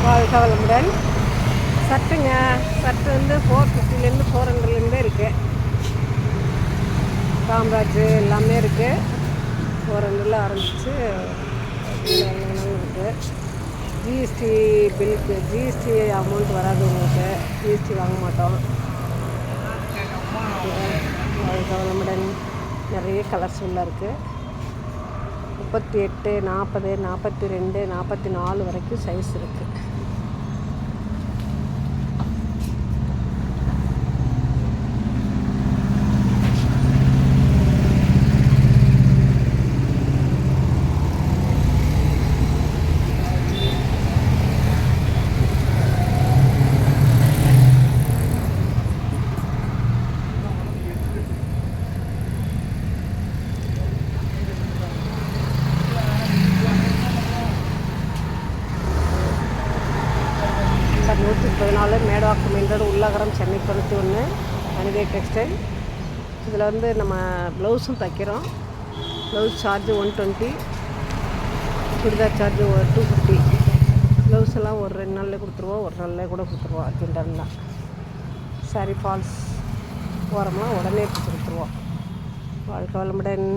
வாழ்க வளமுடன். சட்டுங்க, சட்டு வந்து 450 400 இருக்குது. காமராஜ் எல்லாமே இருக்குது. 400 ஆரம்பிச்சு இருக்குது. ஜிஎஸ்டி பில்லுக்கு ஜிஎஸ்டி அமௌண்ட் வராது. உங்களுக்கு ஜிஎஸ்டி வாங்க மாட்டோம். வாழ்க வளமுடன். நிறைய கலர்ஸ் உள்ள இருக்குது. 38, 40, 42, 44 வரைக்கும் சைஸ் இருக்குது. Number 114 Medavakkam main road, Ullagaram, Chennai 91, Anitha textile. இதில் வந்து நம்ம ப்ளவுஸும் தைக்கிறோம். Blouse charge 120, chudidar charge 250. Blouse எல்லாம் ஒரு 2 நாளில் கொடுத்துருவோம், ஒரு நாளில் கூட கொடுத்துருவோம். அர்ஜென்ட்டாக தான் சாரி ஃபால்ஸ் ஓரமாக உடனே கொடுத்துருவோம். வாழ்க வளமுடன்.